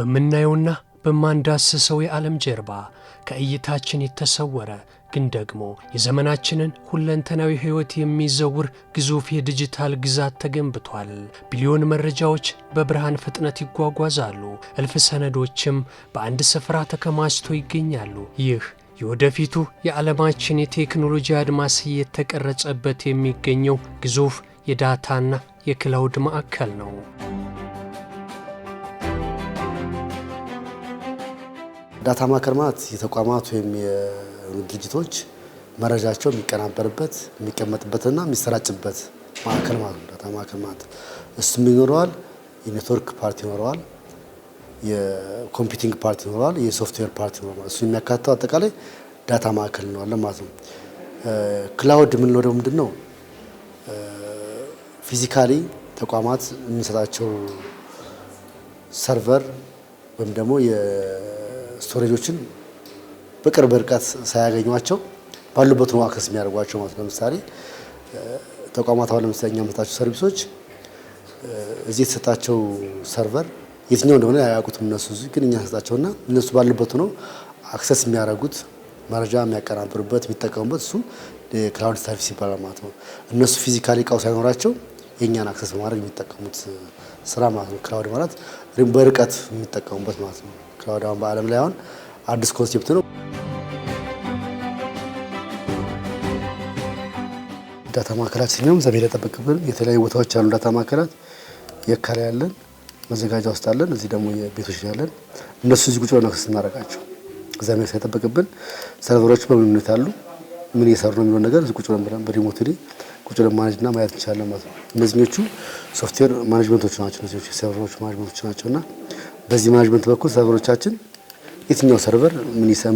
በምናየውና በማንዳስሰው የዓለም ጀርባ ከእይታችን የተሰወረ ግን ደግሞ የዘመናችንን ሁለንተናዊ ሕይወት የሚዘውር ግዙፍ የዲጂታል ግዛት ተገንብቷል። ቢሊዮን መረጃዎች በብርሃን ፍጥነት ይጓጓዛሉ፣ እልፍ ሰነዶችም በአንድ ስፍራ ተከማችተው ይገኛሉ። ይህ የወደፊቱ የዓለማችን የቴክኖሎጂ አድማስ እየተቀረጸበት የሚገኘው ግዙፍ የዳታና የክላውድ ማዕከል ነው። ዳታ ማዕከል ማለት የተቋማት ወይም የድርጅቶች መረጃቸው የሚቀናበርበት የሚቀመጥበትና የሚሰራጭበት ማዕከል ማለት ነው። ዳታ ማዕከል ማለት እሱም ይኖረዋል፣ የኔትወርክ ፓርት ይኖረዋል፣ የኮምፒውቲንግ ፓርት ይኖረዋል፣ የሶፍትዌር ፓርት ይኖረዋል። እሱ የሚያካትተው አጠቃላይ ዳታ ማዕከል እንለዋለን ማለት ነው። ክላውድ የምንለው ደግሞ ምንድን ነው? ፊዚካሊ ተቋማት የሚሰጣቸው ሰርቨር ወይም ደግሞ ስቶሬጆችን በቅርብ ርቀት ሳያገኟቸው ባሉበት ነው አክሰስ የሚያደርጓቸው ማለት ነው። ለምሳሌ ተቋማት አሁን ለምሳሌ እኛ የምንሰጣቸው ሰርቪሶች እዚህ የተሰጣቸው ሰርቨር የትኛው እንደሆነ አያውቁትም እነሱ፣ ግን እኛ ሰጣቸውና እነሱ ባሉበት ነው አክሰስ የሚያደርጉት መረጃ የሚያቀናብሩበት የሚጠቀሙበት፣ እሱ ክላውድ ሰርቪስ ይባላል ማለት ነው። እነሱ ፊዚካሊ እቃው ሳይኖራቸው የእኛን አክሰስ በማድረግ የሚጠቀሙት ስራ ማለት ነው። ክላውድ ማለት በርቀት የሚጠቀሙበት ማለት ነው። ክላውድ አሁን በዓለም ላይ አሁን አዲስ ኮንሴፕት ነው። ዳታ ማዕከላችን ነው ዘመን የተጠበቀብን የተለያዩ ቦታዎች አሉ። ዳታ ማዕከላት የካ ላይ ያለን፣ መዘጋጃ ውስጥ አለን፣ እዚህ ደግሞ የቤቶች ላይ ያለን። እነሱ እዚህ ቁጭ ብለን አክሰስ እናደርጋቸው ዘመን ሳይጠበቅብን ሰርቨሮች በምን ሁኔታ አሉ፣ ምን እየሰሩ ነው የሚለው ነገር እዚህ ቁጭ ብለን በሪሞት ቁጭ ብለን ማኔጅና ማየት እንችላለን ማለት ነው። እነዚህኞቹ ሶፍትዌር ማኔጅመንቶች ናቸው። እነዚህኞቹ ሰርቨሮች ማኔጅመንቶች ናቸውና በዚህ ማኔጅመንት በኩል ሰርቨሮቻችን የትኛው ሰርቨር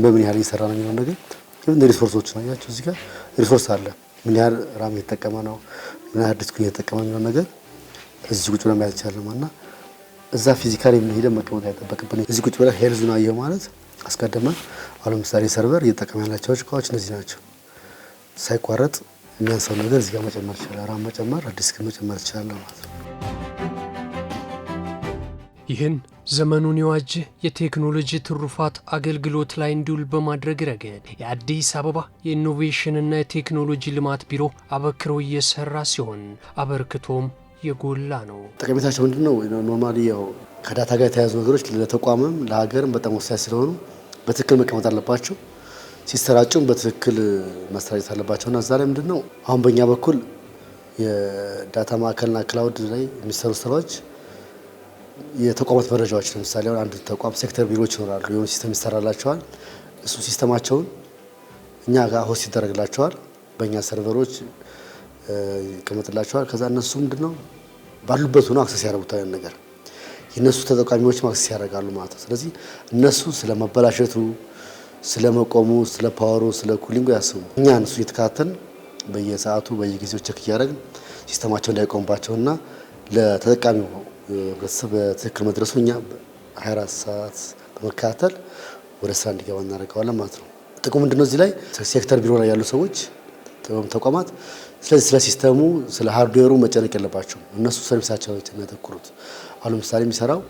በምን ያህል እየሰራ ነው የሚለው ነገር ግን ሪሶርሶች ናቸው። እዚህ ጋር ሪሶርስ አለ፣ ምን ያህል ራም እየተጠቀመ ነው፣ ምን ያህል ዲስክ እየተጠቀመ ነው የሚለው ነገር እዚህ ቁጭ ብለን ማየት እንችላለን ማለት ነው። እዛ ፊዚካሊ ሄደን መቀመጥ አይጠበቅብን። እዚህ ቁጭ ብለን ሄልዙን አየሁ ማለት አስቀድመን አሁን ለምሳሌ ሰርቨር እየተጠቀመ ያላቸው እቃዎች እነዚህ ናቸው። ሳይቋረጥ የሚያንሰው ነገር እዚህ ጋር መጨመር ይችላል፣ ራም መጨመር፣ ዲስክ መጨመር ይችላል ማለት ነው። ይህን ዘመኑን የዋጀ የቴክኖሎጂ ትሩፋት አገልግሎት ላይ እንዲውል በማድረግ ረገድ የአዲስ አበባ የኢኖቬሽንና የቴክኖሎጂ ልማት ቢሮ አበክሮ እየሰራ ሲሆን አበርክቶም የጎላ ነው። ጠቀሜታቸው ምንድን ነው? ኖርማሊ ያው ከዳታ ጋር የተያያዙ ነገሮች ለተቋምም ለሀገርም በጣም ወሳኝ ስለሆኑ በትክክል መቀመጥ አለባቸው። ሲሰራጩም በትክክል ማስተራጨት አለባቸውና እዛ ላይ ምንድን ነው አሁን በእኛ በኩል የዳታ ማዕከልና ክላውድ ላይ የሚሰሩ ስራዎች የተቋማት መረጃዎች ለምሳሌ አንድ ተቋም ሴክተር ቢሮዎች ይኖራሉ። የሆነ ሲስተም ይሰራላቸዋል። እሱ ሲስተማቸውን እኛ ጋር ሆስት ይደረግላቸዋል፣ በእኛ ሰርቨሮች ይቀመጥላቸዋል። ከዛ እነሱ ምንድነው ባሉበት ሆኖ አክሰስ ያደርጉታል ነገር የነሱ ተጠቃሚዎች አክሰስ ያደርጋሉ ማለት ነው። ስለዚህ እነሱ ስለመበላሸቱ፣ ስለመቆሙ፣ ስለ ፓወሩ፣ ስለ ኩሊንጉ ያስቡ። እኛ እነሱ እየተከታተልን በየሰዓቱ በየጊዜው ቸክ እያደረግን ሲስተማቸው እንዳይቆምባቸውና ለተጠቃሚው በትክክል መድረሱ እኛ 24 ሰዓት በመከታተል ወደ ስራ እንዲገባ እናደርገዋለን ማለት ነው። ጥቅሙ ምንድነው? እዚህ ላይ ሴክተር ቢሮ ላይ ያሉ ሰዎች ተቋማት ስለዚህ ስለ ሲስተሙ ስለ ሃርድዌሩ መጨነቅ የለባቸው። እነሱ ሰርቪሳቸው ላይ የሚያተኩሩት አሁን ለምሳሌ የሚሰራው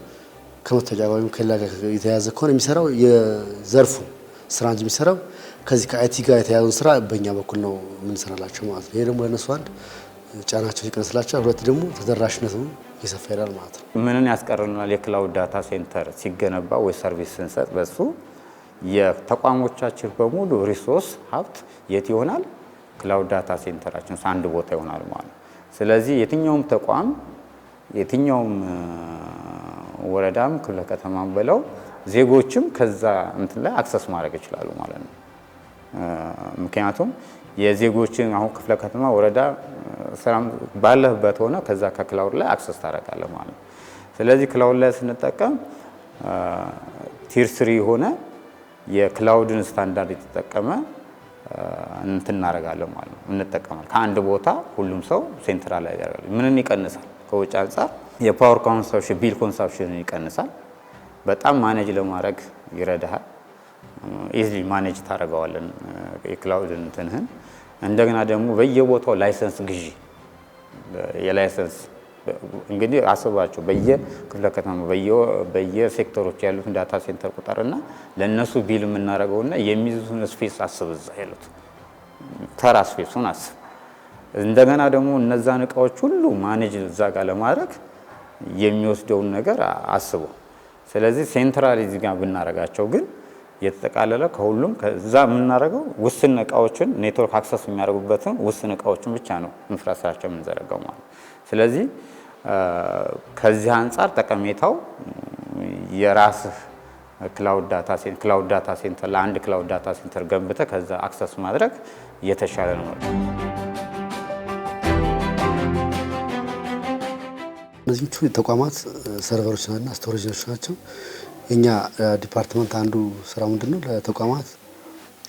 ከመተጃ ወይም ከሌላ ጋር የተያያዘ ከሆነ የሚሰራው የዘርፉ ስራ እንጂ የሚሰራው ከዚህ ከአይቲ ጋር የተያያዘውን ስራ በእኛ በኩል ነው የምንሰራላቸው ማለት ነው። ይሄ ደግሞ ለነሱ አንድ ጫናቸው ይቀንስላቸዋል፣ ሁለት ደግሞ ተደራሽነቱ እየሰፋ ይላል ማለት ነው። ምንን ያስቀርልናል? የክላውድ ዳታ ሴንተር ሲገነባ ወይ ሰርቪስ ስንሰጥ በሱ የተቋሞቻችን በሙሉ ሪሶርስ ሀብት የት ይሆናል? ክላውድ ዳታ ሴንተራችን አንድ ቦታ ይሆናል ማለት ነው። ስለዚህ የትኛውም ተቋም የትኛውም ወረዳም ክፍለ ከተማም ብለው ዜጎችም ከዛ እንትን ላይ አክሰስ ማድረግ ይችላሉ ማለት ነው። ምክንያቱም የዜጎችን አሁን ክፍለ ከተማ ወረዳ ስራም ባለበት ሆነ ከዛ ከክላውድ ላይ አክሰስ ታደርጋለህ ማለት ነው። ስለዚህ ክላውድ ላይ ስንጠቀም ቲር 3 ሆነ የክላውድን ስታንዳርድ የተጠቀመ እንትን እናደርጋለን ማለት ነው። እንጠቀማለን ከአንድ ቦታ ሁሉም ሰው ሴንትራላይዝ ያደርጋል። ምንን ይቀንሳል? ከውጭ አንፃር የፓወር ኮንሰፕሽን ቢል ኮንሰፕሽን ይቀንሳል። በጣም ማኔጅ ለማድረግ ይረዳሃል። ኢዝሊ ማኔጅ ታደርገዋለን የክላውድ እንትንህን። እንደገና ደግሞ በየቦታው ላይሰንስ ግዢ የላይሰንስ እንግዲህ አስባቸው በየክፍለ ከተማ በየሴክተሮች ያሉትን ዳታ ሴንተር ቁጥርና ለነሱ ቢል የምናደርገውና የሚይዙትን ስፔስ አስብ። እዛ ያሉት ተራ ስፔሱን አስብ። እንደገና ደግሞ እነዛን እቃዎች ሁሉ ማኔጅ እዛ ጋር ለማድረግ የሚወስደውን ነገር አስቡ። ስለዚህ ሴንትራሊ እዚህ ጋር ብናረጋቸው ግን የተጠቃለለ ከሁሉም ከዛ የምናደርገው ውስን እቃዎችን ኔትወርክ አክሰስ የሚያደርጉበትን ውስን እቃዎችን ብቻ ነው ኢንፍራስትራክቸር የምንዘረጋው ማለት። ስለዚህ ከዚህ አንፃር ጠቀሜታው የራስህ ክላውድ ዳታ ሴንተር ለአንድ ክላውድ ዳታ ሴንተር ገንብተህ ከዛ አክሰስ ማድረግ የተሻለ ነው። እነዚህ ተቋማት ሰርቨሮች እና ስቶሬጆች ናቸው። የኛ ዲፓርትመንት አንዱ ስራ ምንድነው? ለተቋማት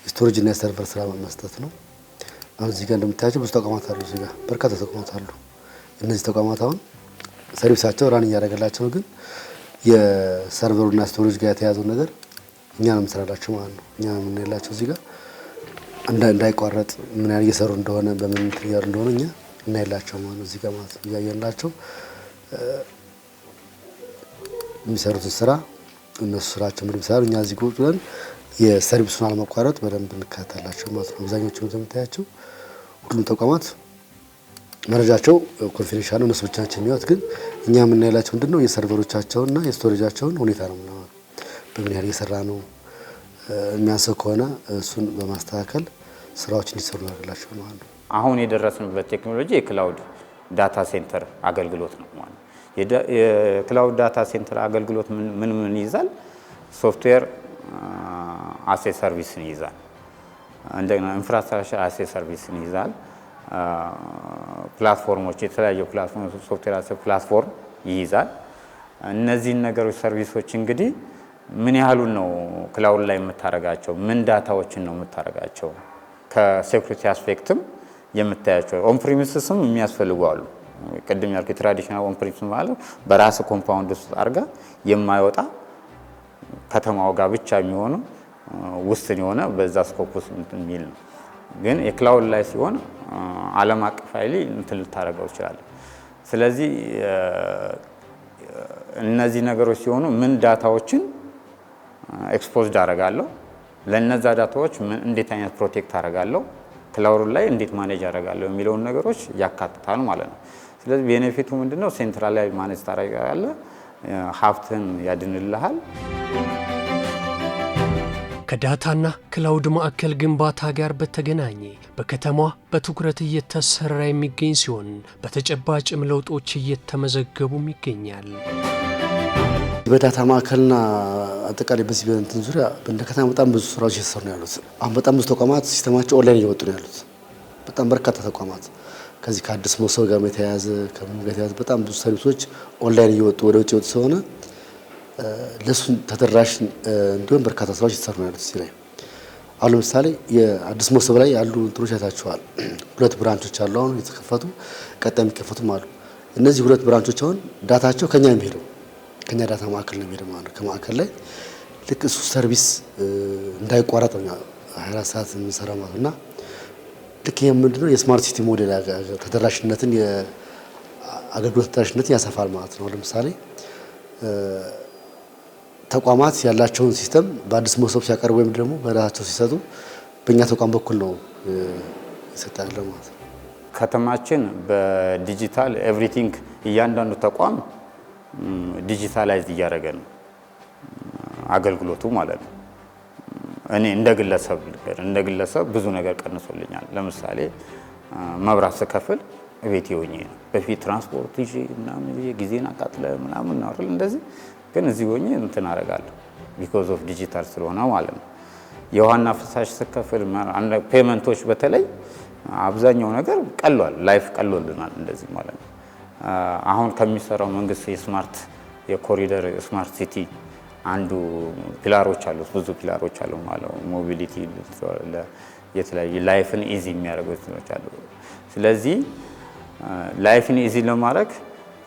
ስቶሬጅ እና ሰርቨር ስራ መስጠት ነው። አሁን እዚህ ጋር እንደምታያቸው ብዙ ተቋማት አሉ። እዚህ ጋር በርካታ ተቋማት አሉ። እነዚህ ተቋማት አሁን ሰርቪሳቸው ራን እያደረገላቸው ግን የሰርቨሩና ስቶሬጅ ጋር የተያዘው ነገር እኛ ነው የምንሰራላቸው ማለት ነው። እኛ ነው የምንላቸው እዚህ ጋር እንዳይቋረጥ ምን ያህል እየሰሩ እንደሆነ በምን ትያር እንደሆነ እኛ እናይላቸው ማለት ነው። እዚህ ጋር ማለት እያየንላቸው የሚሰሩትን ስራ እነሱ ስራቸው ምን ይሰራሉ፣ እኛ እዚህ ቁጭ ብለን የሰርቪሱን አለመቋረጥ በደንብ እንከታተላቸው ማለት ነው። አብዛኞቹ የምታያቸው ሁሉም ተቋማት መረጃቸው ኮንፊደንሻል ነው፣ እነሱ ብቻ ናቸው የሚያዩት። ግን እኛ የምናይላቸው ምንድነው የሰርቨሮቻቸውንና የስቶሬጃቸውን ሁኔታ ነው ምናምን በምን ያህል እየሰራ ነው። የሚያንሰው ከሆነ እሱን በማስተካከል ስራዎች እንዲሰሩ ያደርግላቸው ማለት ነው። አሁን የደረስንበት ቴክኖሎጂ የክላውድ ዳታ ሴንተር አገልግሎት ነው ማለት ነው። የክላውድ ዳታ ሴንተር አገልግሎት ምን ይይዛል? ሶፍትዌር አሴ ሰርቪስን ይይዛል። እንደገና ኢንፍራስትራክቸር አሴ ሰርቪስን ይይዛል። ፕላትፎርሞች፣ የተለያዩ ፕላትፎርሞች ሶፍትዌር አሴ ፕላትፎርም ይይዛል። እነዚህን ነገሮች ሰርቪሶች እንግዲህ ምን ያህሉን ነው ክላውድ ላይ የምታረጋቸው? ምን ዳታዎችን ነው የምታረጋቸው? ከሴኩሪቲ አስፔክትም የምታያቸው ኦን ፕሪሚስስም የሚያስፈልጉ አሉ። ቅድም ያልኩ ትራዲሽናል ኦን ፕሪሚስ ማለት በራስ ኮምፓውንድ ውስጥ አድርጋ የማይወጣ ከተማው ጋር ብቻ የሚሆኑ ውስን የሆነ በዛ ስኮፕ ውስጥ የሚል ነው። ግን የክላውድ ላይ ሲሆን ዓለም አቀፋዊ እንትን ልታደርገው ይችላል። ስለዚህ እነዚህ ነገሮች ሲሆኑ ምን ዳታዎችን ኤክስፖዝድ አደርጋለሁ፣ ለነዛ ዳታዎች እንዴት አይነት ፕሮቴክት አደርጋለሁ፣ ክላውድ ላይ እንዴት ማኔጅ አደርጋለሁ የሚለውን ነገሮች ያካትታል ማለት ነው። ስለዚህ ቤኔፊቱ ምንድነው? ሴንትራል ላይ ማኔጅ ታደርጋለህ፣ ሀብትን ያድንልሃል። ከዳታና ክላውድ ማዕከል ግንባታ ጋር በተገናኘ በከተማዋ በትኩረት እየተሰራ የሚገኝ ሲሆን በተጨባጭም ለውጦች እየተመዘገቡም ይገኛል። በዳታ ማዕከልና አጠቃላይ በዚህ በእንትን ዙሪያ እንደ ከተማ በጣም ብዙ ስራዎች እየተሰሩ ነው ያሉት። አሁን በጣም ብዙ ተቋማት ሲስተማቸው ኦንላይን እየወጡ ነው ያሉት። በጣም በርካታ ተቋማት ከዚህ ከአዲስ መሰብ ጋር የተያያዘ ከምን ጋር የተያያዘ በጣም ብዙ ሰርቪሶች ኦንላይን እየወጡ ወደ ውጭ እየወጡ ስለሆነ ለሱ ተደራሽ እንዲሆን በርካታ ስራዎች እየተሰሩ ነው ያሉት። እዚህ ላይ አሁን ለምሳሌ የአዲስ መሰብ ላይ ያሉ እንትኖች አይታችኋል። 2 ብራንቾች አሉ አሁን የተከፈቱ፣ ቀጣይ የሚከፈቱም አሉ። እነዚህ 2 ብራንቾች አሁን ዳታቸው ከኛ የሚሄደው ከኛ ዳታ ማዕከል ነው የሚሄደው ማለት ነው። ከማዕከል ላይ ልክ እሱ ሰርቪስ እንዳይቋረጥ ነው 24 ሰዓት የምንሰራው ማለት እና ልክ ይሄ ምንድነው የስማርት ሲቲ ሞዴል ተደራሽነትን የአገልግሎት ተደራሽነትን ያሰፋል ማለት ነው። ለምሳሌ ተቋማት ያላቸውን ሲስተም በአዲስ መሰብ ሲያቀርቡ ወይም ደግሞ በራሳቸው ሲሰጡ በእኛ ተቋም በኩል ነው ይሰጣል ማለት ነው። ከተማችን በዲጂታል ኤቭሪቲንግ እያንዳንዱ ተቋም ዲጂታላይዝ እያደረገ ነው አገልግሎቱ ማለት ነው። እኔ እንደ ግለሰብ ብዙ ነገር ቀንሶልኛል። ለምሳሌ መብራት ስከፍል ቤቴ ሆኜ ነው። በፊት ትራንስፖርት ይዤ ምናምን ጊዜን አቃጥለ ምናምን ነው አይደል? እንደዚህ ግን እዚህ ሆኜ እንትን አደርጋለሁ ቢኮዝ ኦፍ ዲጂታል ስለሆነ ማለት ነው። የውሃና ፍሳሽ ስከፍል ፔመንቶች በተለይ አብዛኛው ነገር ቀሏል፣ ላይፍ ቀሎልናል እንደዚህ ማለት ነው። አሁን ከሚሰራው መንግስት የስማርት የኮሪደር ስማርት ሲቲ አንዱ ፒላሮች አሉት፣ ብዙ ፒላሮች አሉ ማለት ሞቢሊቲ የተለያዩ ላይፍን ኢዚ የሚያደርጉት ነገሮች አሉ። ስለዚህ ላይፍን ኢዚ ለማድረግ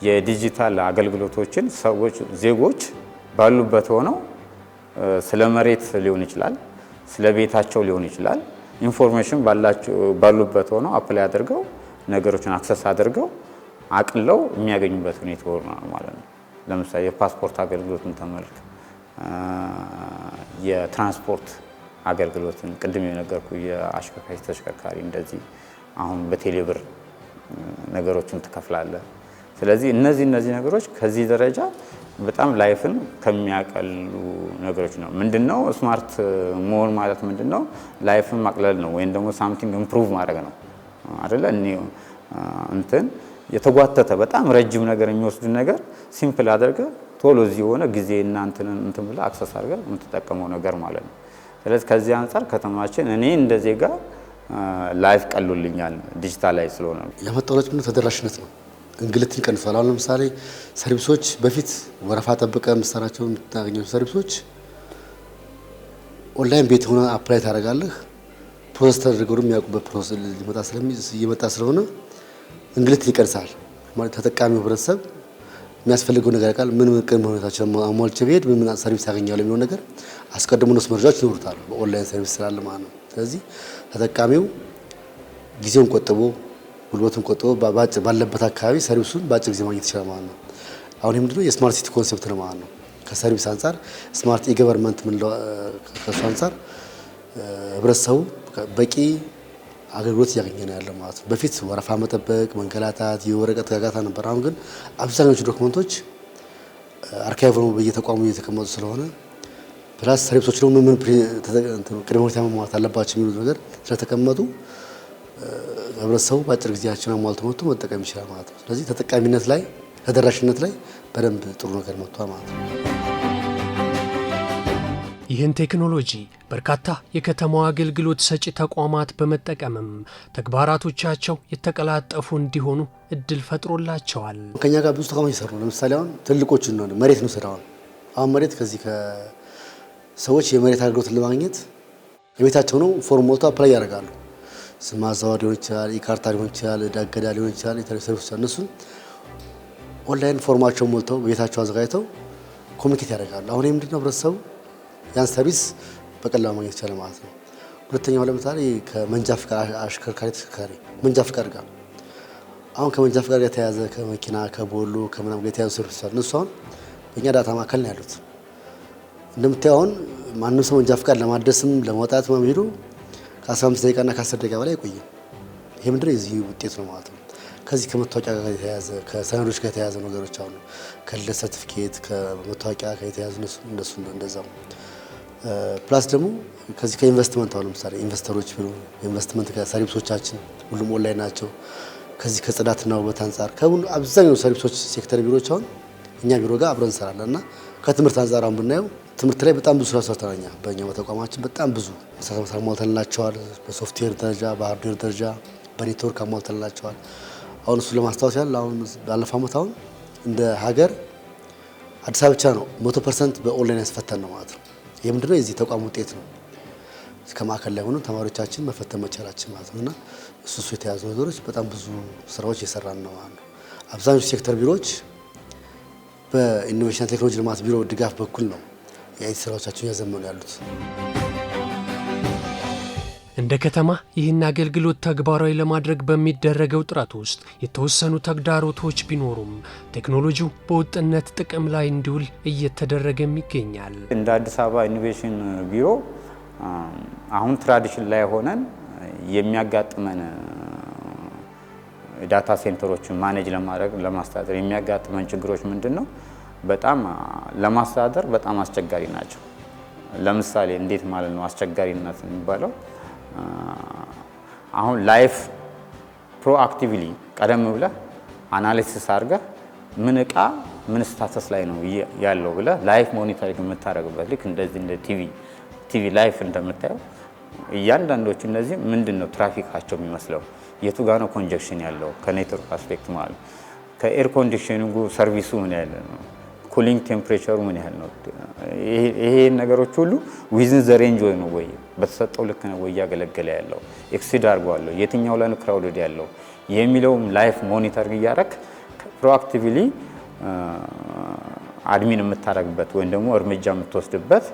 የዲጂታል አገልግሎቶችን ዜጎች ባሉበት ሆነው ስለ መሬት ሊሆን ይችላል፣ ስለ ቤታቸው ሊሆን ይችላል፣ ኢንፎርሜሽን ባሉበት ሆነው አፕላይ አድርገው ነገሮችን አክሰስ አድርገው አቅለው የሚያገኙበት ሁኔታ ይኖራል ማለት ነው። ለምሳሌ የፓስፖርት አገልግሎትን ተመልክ፣ የትራንስፖርት አገልግሎትን ቅድም የነገርኩ የአሽከርካሪ ተሽከርካሪ እንደዚህ አሁን በቴሌብር ነገሮችን ትከፍላለህ። ስለዚህ እነዚህ ነገሮች ከዚህ ደረጃ በጣም ላይፍን ከሚያቀሉ ነገሮች ነው። ምንድነው ስማርት መሆን ማለት ምንድነው? ላይፍን ማቅለል ነው ወይም ደግሞ ሳምቲንግ ኢምፕሩቭ ማድረግ ነው አይደለ? እንትን የተጓተተ በጣም ረጅም ነገር የሚወስድ ነገር ሲምፕል አድርገ ቶሎ እዚህ የሆነ ጊዜ እና እንትን ብለህ አክሰስ አድርገህ የምትጠቀመው ነገር ማለት ነው። ስለዚህ ከዚህ አንፃር ከተማችን እኔ እንደ ዜጋ ላይፍ ቀሎልኛል ዲጂታላይዝ ስለሆነ። ያመጣው ለውጥ ተደራሽነት ነው። እንግልትን ቀንሷል። አሁን ለምሳሌ ሰርቪሶች በፊት ወረፋ ጠብቀህ የምትሰራቸው የምታገኘው ሰርቪሶች ኦንላይን ቤት ሆነ አፕላይ ታደርጋለህ። ፕሮሰስ ተደርገው የሚያውቁበት ፕሮሰስ እየመጣ ስለሆነ እንግልትን ይቀንሳል። ማለት ተጠቃሚው ህብረተሰብ የሚያስፈልገው ነገር ቃል ምን ቅድመ ሁኔታዎችን አሟልቼ ብሄድ ምን ሰርቪስ ያገኛለሁ የሚለው ነገር አስቀድሞ ነው መረጃዎች ይኖሩታል በኦንላይን ሰርቪስ ስላለ ማለት ነው። ስለዚህ ተጠቃሚው ጊዜውን ቆጥቦ ጉልበቱን ቆጥቦ ባለበት አካባቢ ሰርቪሱን በአጭር ጊዜ ማግኘት ይችላል ማለት ነው። አሁን ምንድነው የስማርት ሲቲ ኮንሴፕት ነው ማለት ነው። ከሰርቪስ አንፃር ስማርት ኢገቨርንመንት ምን ከሱ አንፃር ህብረተሰቡ በቂ አገልግሎት እያገኘ ነው ያለው ማለት ነው። በፊት ወረፋ መጠበቅ፣ መንገላታት፣ የወረቀት ጋጋታ ነበር። አሁን ግን አብዛኞቹ ዶክመንቶች አርካይቭ ነው በየተቋሙ እየተቀመጡ ስለሆነ ፕላስ ሰርቪሶች ደግሞ ምን ቅድመ ሁኔታ መሟላት አለባቸው የሚሉት ነገር ስለተቀመጡ ህብረተሰቡ በአጭር ጊዜያችን አሟልቶ መጥቶ መጠቀም ይችላል ማለት ነው። ስለዚህ ተጠቃሚነት ላይ ተደራሽነት ላይ በደንብ ጥሩ ነገር መጥቷል ማለት ነው። ይህን ቴክኖሎጂ በርካታ የከተማዋ አገልግሎት ሰጪ ተቋማት በመጠቀምም ተግባራቶቻቸው የተቀላጠፉ እንዲሆኑ እድል ፈጥሮላቸዋል። ከኛ ጋር ብዙ ተቋማት ይሰሩ። ለምሳሌ አሁን ትልቆቹ ነው መሬት ነው ስራው። አሁን መሬት ከዚህ ከሰዎች የመሬት አገልግሎት ለማግኘት የቤታቸው ነው ፎርም ሞልቶ አፕላይ ያደርጋሉ። ስም ማዛወር ሊሆን ይችላል፣ ኢካርታ ሊሆን ይችላል፣ ዳገዳ ሊሆን ይችላል፣ የተለያዩ ሰርቪሶች እነሱ ኦንላይን ፎርማቸውን ሞልተው ቤታቸው አዘጋጅተው ኮሚኒኬት ያደርጋሉ። አሁን ምንድነው ህብረተሰቡ ያን ሰርቪስ በቀላሉ ማግኘት ይችላል ማለት ነው። ሁለተኛው ለምሳሌ ከመንጃ ፍቃድ አሽከርካሪ ተሽከርካሪ መንጃ ፍቃድ ጋር አሁን ከመንጃ ፍቃድ ጋር የተያዘ ከመኪና ከቦሎ ከምናም ጋር የተያዙ ሰርቪሶች አሉ። እነሱ አሁን በእኛ ዳታ ማዕከል ነው ያሉት። እንደምታየው አሁን ማንም ሰው መንጃ ፍቃድ ለማደስም ለማውጣት ሄዶ ከ15 ደቂቃና ከ10 ደቂቃ በላይ አይቆይም። ይሄ ምንድነው የዚህ ውጤት ነው ማለት ነው። ከዚህ ከመታወቂያ ጋር የተያዘ ከሰነዶች ጋር የተያዘ ነገሮች አሉ። ከልደት ሰርቲፊኬት ከመታወቂያ ጋር የተያዙ እነሱ እንደዛው ፕላስ ደግሞ ከዚህ ከኢንቨስትመንት አሁን ለምሳሌ ኢንቨስተሮች ቢሮ ኢንቨስትመንት ጋር ሰርቪሶቻችን ሁሉም ኦንላይን ናቸው። ከዚህ ከጽዳትና ውበት አንፃር ከሁሉ አብዛኛው ሰርቪሶች ሴክተር ቢሮዎች አሁን እኛ ቢሮ ጋር አብረን እንሰራለን እና ከትምህርት አንፃር አሁን ብናየው ትምህርት ላይ በጣም ብዙ ስራ ሰርተናል። በእኛ በተቋማችን በጣም ብዙ መሰረተ አሟልተንላቸዋል። በሶፍትዌር ደረጃ በሃርድዌር ደረጃ በኔትወርክ አሟልተንላቸዋል። አሁን እሱ ለማስታወስ ያህል አሁን ባለፈው ዓመት አሁን እንደ ሀገር አዲስ አበባ ብቻ ነው 100% በኦንላይን ያስፈተን ነው ማለት ነው። ይህ ምንድነው የዚህ ተቋም ውጤት ነው። ከማዕከል ላይ ሆኖ ተማሪዎቻችን መፈተን መቻላችን ማለት ነውና እሱ የተያዙ ነገሮች በጣም ብዙ ስራዎች እየሰራን ነው ማለት ነው። አብዛኞቹ ሴክተር ቢሮዎች በኢኖቬሽን ቴክኖሎጂ ልማት ቢሮ ድጋፍ በኩል ነው የአይቲ ስራዎቻቸውን ያዘመኑ ያሉት። እንደ ከተማ ይህን አገልግሎት ተግባራዊ ለማድረግ በሚደረገው ጥረት ውስጥ የተወሰኑ ተግዳሮቶች ቢኖሩም ቴክኖሎጂው በወጥነት ጥቅም ላይ እንዲውል እየተደረገም ይገኛል። እንደ አዲስ አበባ ኢኖቬሽን ቢሮ አሁን ትራዲሽን ላይ ሆነን የሚያጋጥመን ዳታ ሴንተሮችን ማኔጅ ለማድረግ ለማስተዳደር የሚያጋጥመን ችግሮች ምንድነው? በጣም ለማስተዳደር በጣም አስቸጋሪ ናቸው። ለምሳሌ እንዴት ማለት ነው አስቸጋሪነት የሚባለው? አሁን ላይፍ ፕሮአክቲቭሊ ቀደም ብለህ አናሊሲስ አድርገህ ምን እቃ ምን ስታተስ ላይ ነው ያለው ብለህ ላይፍ ሞኒተሪንግ የምታደርግበት ልክ እንደዚህ እንደ ቲቪ ላይፍ እንደምታየው እያንዳንዶቹ እነዚህ ምንድነው ትራፊካቸው የሚመስለው የቱ ጋር ነው ኮንጀክሽን ያለው ከኔትወርክ አስፔክት ማለት ከኤር ኮንዲሽኒንጉ ሰርቪሱ ምን ያህል ነው ኩሊንግ ቴምፕሬቸሩ ምን ያህል ነው ይሄ ነገሮች ሁሉ ዊዝን ዘ ሬንጅ ወይ ነው ወይ በተሰጠው ልክ ነው ወይ ያገለገለ ያለው ኤክሲድ አድርጓል የትኛው ላይ ነው ክራውድድ ያለው የሚለውም ላይፍ ሞኒተር እያደረክ ፕሮአክቲቭሊ አድሚን የምታደርግበት ወይም ደግሞ እርምጃ የምትወስድበት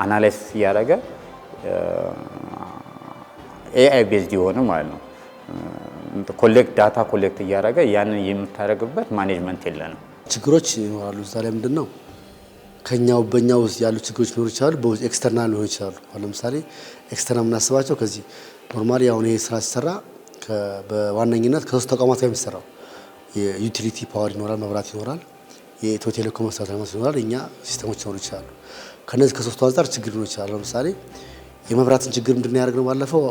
አናላይሲስ እያደረገ ኤአይ ቤዝድ የሆነ ማለት ነው ዳታ ኮሌክት እያደረገ ያንን የምታደርግበት ማኔጅመንት የለንም። ችግሮች ይኖራሉ። እዛ ላይ ምንድነው በእኛ ውስጥ ያሉ ችግሮች ሊኖሩ ይችላሉ፣ በውስጥ ኤክስተርናል ሊሆኑ ይችላሉ። ለምሳሌ ኤክስተርናል የምናስባቸው ከዚህ ኖርማሊ አሁን ይሄ ስራ ሲሰራ በዋነኝነት ከሶስት ተቋማት ጋር የሚሰራው የዩቲሊቲ ፓወር ይኖራል፣ መብራት ይኖራል፣ የኢትዮ ቴሌኮም መሰረተ ልማት ይኖራል፣ እኛ ሲስተሞች ሊኖሩ ይችላሉ። ከነዚህ ከሶስቱ አንጻር ችግር ሊኖር ይችላል። ለምሳሌ የመብራትን ችግር ምንድን ያደርግነው ባለፈው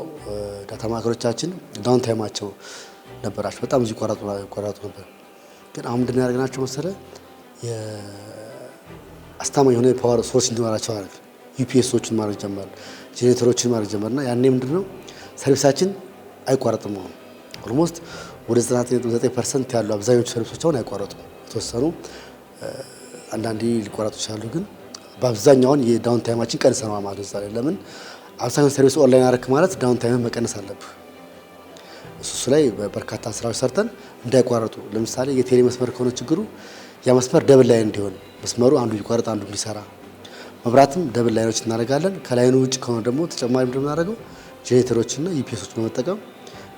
ዳታ ማዕከሎቻችን ዳውን ታይማቸው ነበራቸው፣ በጣም ብዙ ይቋረጡ ነበር። ግን አሁን ምንድን ያደርግናቸው መሰለ አስተማማኝ የሆነ ፓወር ሶርስ እንዲኖራቸው አድርግ ዩፒኤሶችን ማድረግ ጀመር፣ ጄኔሬተሮችን ማድረግ ጀመርና ያኔ ምንድነው ሰርቪሳችን አይቋረጥም። አሁን ኦልሞስት ወደ 99% ያሉ አብዛኞቹ ሰርቪሶች አሁን አይቋረጡም። የተወሰኑ አንዳንዴ ሊቋረጡ ይችላሉ፣ ግን በአብዛኛውን የዳውን ታይማችን ቀንሰናል ማለት ነው። ለምን አብዛኛውን ሰርቪስ ኦንላይን አረክ ማለት ዳውን ታይምን መቀነስ አለብህ። እሱ ላይ በርካታ ስራዎች ሰርተን እንዳይቋረጡ፣ ለምሳሌ የቴሌ መስመር ከሆነ ችግሩ ያ መስመር ደብል ላይን እንዲሆን መስመሩ አንዱ ይቋረጥ አንዱ እንዲሰራ፣ መብራትም ደብል ላይኖች እናደርጋለን። ከላይኑ ውጭ ከሆነ ደግሞ ተጨማሪ እንደምናደርገው ጄኔሬተሮችና ዩፒኤሶች በመጠቀም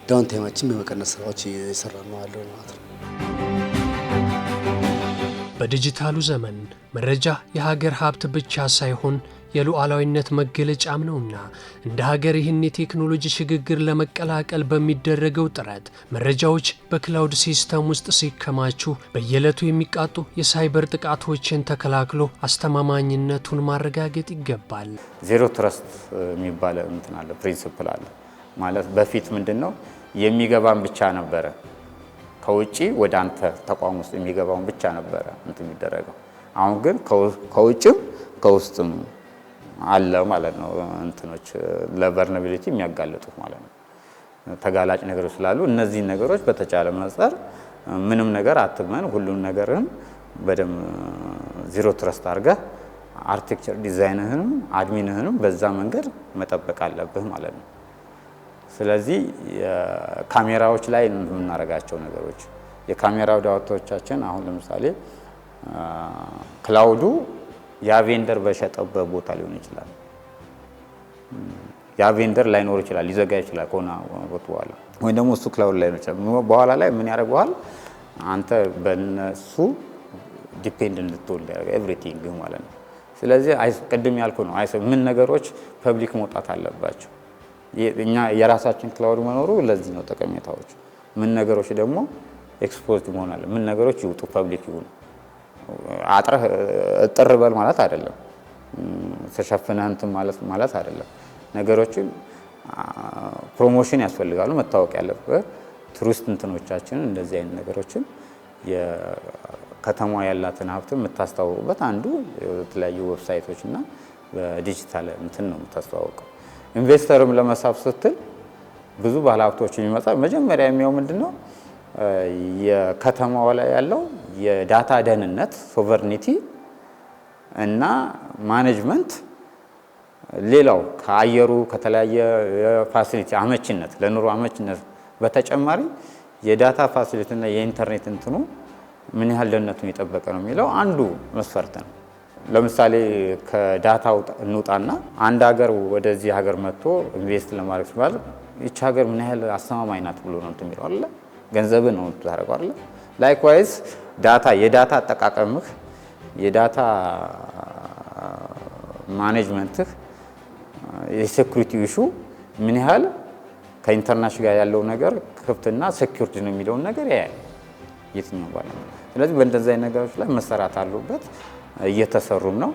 ዳውን ታይማችን በመቀነስ ስራዎች እየሰራ ነው ያለው ማለት ነው። በዲጂታሉ ዘመን መረጃ የሀገር ሀብት ብቻ ሳይሆን የሉዓላዊነት መገለጫም ነውና እንደ ሀገር ይህን የቴክኖሎጂ ሽግግር ለመቀላቀል በሚደረገው ጥረት መረጃዎች በክላውድ ሲስተም ውስጥ ሲከማቹ በየዕለቱ የሚቃጡ የሳይበር ጥቃቶችን ተከላክሎ አስተማማኝነቱን ማረጋገጥ ይገባል። ዜሮ ትረስት የሚባል እንትን አለ፣ ፕሪንሲፕል አለ። ማለት በፊት ምንድነው የሚገባን ብቻ ነበረ፣ ከውጪ ወደ አንተ ተቋም ውስጥ የሚገባውን ብቻ ነበረ እንትን የሚደረገው። አሁን ግን ከውጭም ከውስጥም አለ ማለት ነው። እንትኖች ለቨርነቢሊቲ የሚያጋልጡ ማለት ነው፣ ተጋላጭ ነገሮች ስላሉ እነዚህ ነገሮች በተቻለ መጠን ምንም ነገር አትመን፣ ሁሉም ነገርህን በደም ዜሮ ትረስት አድርገህ አርኪቴክቸር ዲዛይንህንም አድሚንህንም በዛ መንገድ መጠበቅ አለብህ ማለት ነው። ስለዚህ ካሜራዎች ላይ የምናደርጋቸው ነገሮች የካሜራ ዳታዎቻችን አሁን ለምሳሌ ክላውዱ ያ ቬንደር በሸጠበት ቦታ ሊሆን ይችላል፣ ያ ቬንደር ላይኖር ይችላል፣ ሊዘጋ ይችላል ከሆነ ወጥ በኋላ ወይ ደግሞ እሱ ክላውድ ላይ ነው። በኋላ ላይ ምን ያደርገዋል? አንተ በነሱ ዲፔንድ እንድትሆን ያደርጋ ኤቭሪቲንግ ማለት ነው። ስለዚህ ቅድም ያልኩ ነው ምን ነገሮች ፐብሊክ መውጣት አለባቸው። እኛ የራሳችን ክላውድ መኖሩ ለዚህ ነው ጠቀሜታዎች። ምን ነገሮች ደግሞ ኤክስፖዝድ መሆን አለ፣ ምን ነገሮች ይውጡ ፐብሊክ ይሁኑ። አጥረህ እጥር በል ማለት አይደለም፣ ተሸፍነህ እንትን ማለት አይደለም። ነገሮችን ፕሮሞሽን ያስፈልጋሉ፣ መታወቅ ያለበት ቱሪስት እንትኖቻችንን እንደዚህ አይነት ነገሮችን የከተማ ያላትን ሀብት የምታስተዋውቁበት አንዱ የተለያዩ ዌብሳይቶች እና በዲጂታል እንትን ነው የምታስተዋውቀው። ኢንቨስተርም ለመሳብ ስትል ብዙ ባለሀብቶች የሚመጣ መጀመሪያ የሚያው ምንድነው የከተማው ላይ ያለው የዳታ ደህንነት ሶቨርኒቲ እና ማኔጅመንት፣ ሌላው ከአየሩ ከተለያየ ፋሲሊቲ አመቺነት ለኑሮ አመቺነት በተጨማሪ የዳታ ፋሲሊቲ እና የኢንተርኔት እንትኑ ምን ያህል ደህንነቱን የጠበቀ ነው የሚለው አንዱ መስፈርት ነው። ለምሳሌ ከዳታው እንውጣና አንድ ሀገር ወደዚህ ሀገር መጥቶ ኢንቨስት ለማድረግ ሲባል ይቺ ሀገር ምን ያህል አስተማማኝ ናት ብሎ ነው እንትን የሚለው አይደል? ገንዘብ ነው ታደርገው አይደል? ላይክዋይዝ የዳታ አጠቃቀምህ የዳታ ማኔጅመንትህ የሴኩሪቲ ኢሹ ምን ያህል ከኢንተርናሽናል ጋር ያለው ነገር ክፍትና ሴኩሪቲ ነው የሚለውን ነገር ያያል የትኛው ባለ። ስለዚህ በእንደዚህ አይነት ነገሮች ላይ መሰራት አለበት፣ እየተሰሩም ነው።